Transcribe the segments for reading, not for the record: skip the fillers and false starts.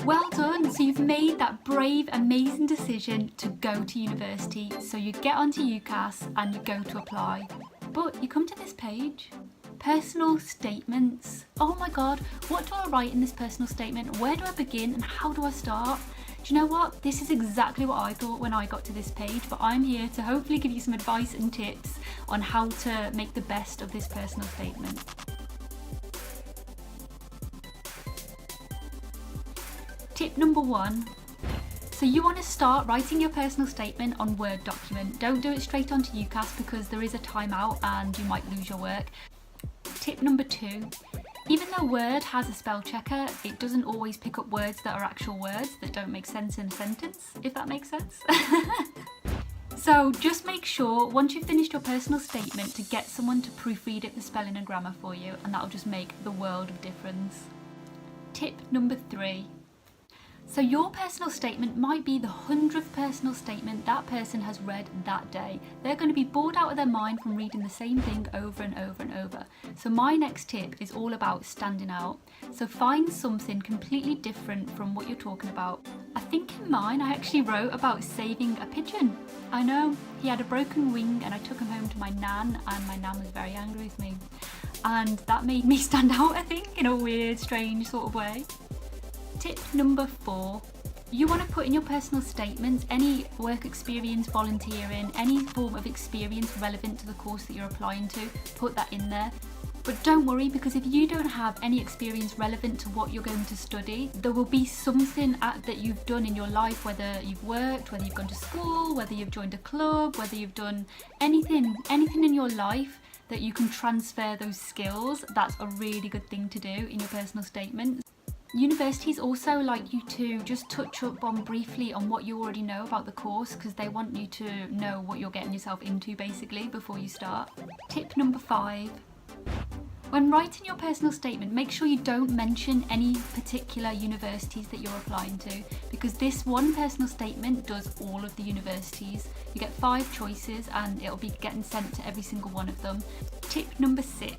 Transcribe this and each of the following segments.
Well done! So you've made that brave, amazing decision to go to university. So you get onto UCAS and you go to apply. But you come to this page, personal statements. Oh my God, what do I write in this personal statement? Where do I begin and how do I start? Do you know what? This is exactly what I thought when I got to this page, but I'm here to hopefully give you some advice and tips on how to make the best of this personal statement. Tip number 1. So you want to start writing your personal statement on Word document. Don't do it straight onto UCAS because there is a timeout and you might lose your work. Tip number 2. Even though Word has a spell checker, it doesn't always pick up words that are actual words that don't make sense in a sentence, if that makes sense. So just make sure once you've finished your personal statement to get someone to proofread it, the spelling and grammar for you, and that'll just make the world of difference. Tip number 3. So your personal statement might be the 100th personal statement that person has read that day. They're going to be bored out of their mind from reading the same thing over and over and over. So my next tip is all about standing out. So find something completely different from what you're talking about. I think in mine I actually wrote about saving a pigeon. I know, he had a broken wing and I took him home to my nan and my nan was very angry with me. And that made me stand out, I think, in a weird, strange sort of way. Tip number 4, you want to put in your personal statements any work experience, volunteering, any form of experience relevant to the course that you're applying to, put that in there. But don't worry, because if you don't have any experience relevant to what you're going to study, there will be something that you've done in your life, whether you've worked, whether you've gone to school, whether you've joined a club, whether you've done anything in your life that you can transfer those skills. That's a really good thing to do in your personal statement. Universities also like you to just touch up on briefly on what you already know about the course, because they want you to know what you're getting yourself into basically before you start. Tip number 5. When writing your personal statement, make sure you don't mention any particular universities that you're applying to, because this one personal statement does all of the universities. You get 5 choices and it'll be getting sent to every single one of them. Tip number 6.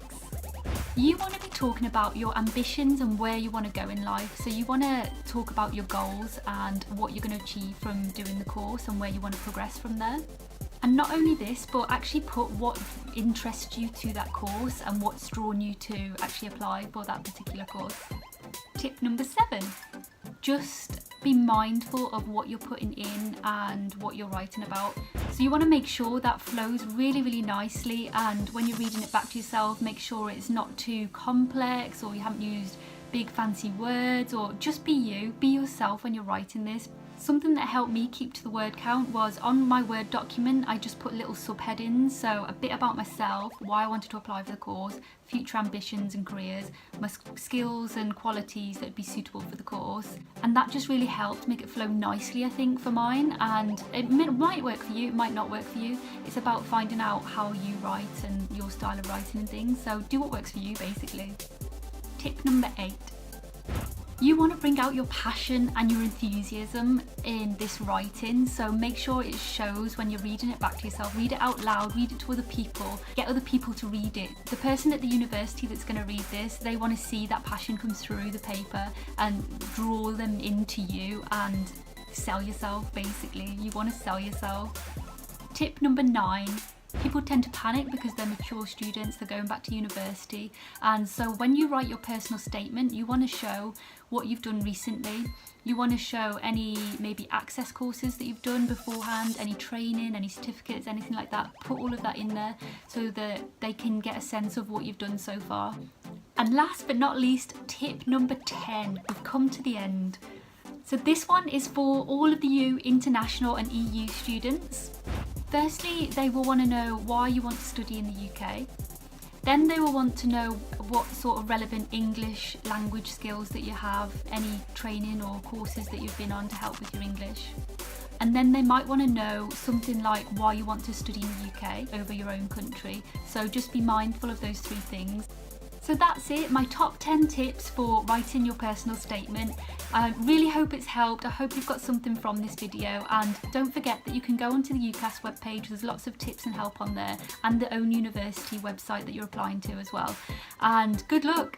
You want to be talking about your ambitions and where you want to go in life. So you want to talk about your goals and what you're going to achieve from doing the course and where you want to progress from there. And not only this, but actually put what interests you to that course and what's drawn you to actually apply for that particular course. Tip number 7. Just be mindful of what you're putting in and what you're writing about. So you want to make sure that flows really, really nicely, and when you're reading it back to yourself, make sure it's not too complex or you haven't used big fancy words, or just be you, be yourself when you're writing this. Something that helped me keep to the word count was on my Word document, I just put little subheadings, so a bit about myself, why I wanted to apply for the course, future ambitions and careers, my skills and qualities that would be suitable for the course. And that just really helped make it flow nicely, I think, for mine. And it might work for you, it might not work for you. It's about finding out how you write and your style of writing and things, so do what works for you basically. Tip number 8. You want to bring out your passion and your enthusiasm in this writing, so make sure it shows when you're reading it back to yourself. Read it out loud, read it to other people, get other people to read it. The person at the university that's going to read this, they want to see that passion come through the paper and draw them into you and sell yourself basically. You want to sell yourself. Tip number 9. People tend to panic because they're mature students, they're going back to university, and so when you write your personal statement, you want to show what you've done recently. You want to show any maybe access courses that you've done beforehand, any training, any certificates, anything like that. Put all of that in there so that they can get a sense of what you've done so far. And last but not least, tip number 10. We've come to the end. So this one is for all of you international and EU students. Firstly, they will want to know why you want to study in the UK. Then they will want to know what sort of relevant English language skills that you have, any training or courses that you've been on to help with your English. And then they might want to know something like why you want to study in the UK over your own country. So just be mindful of those 3 things. So that's it, my top 10 tips for writing your personal statement. I really hope it's helped. I hope you've got something from this video, and don't forget that you can go onto the UCAS webpage. There's lots of tips and help on there, and the own university website that you're applying to as well. And good luck!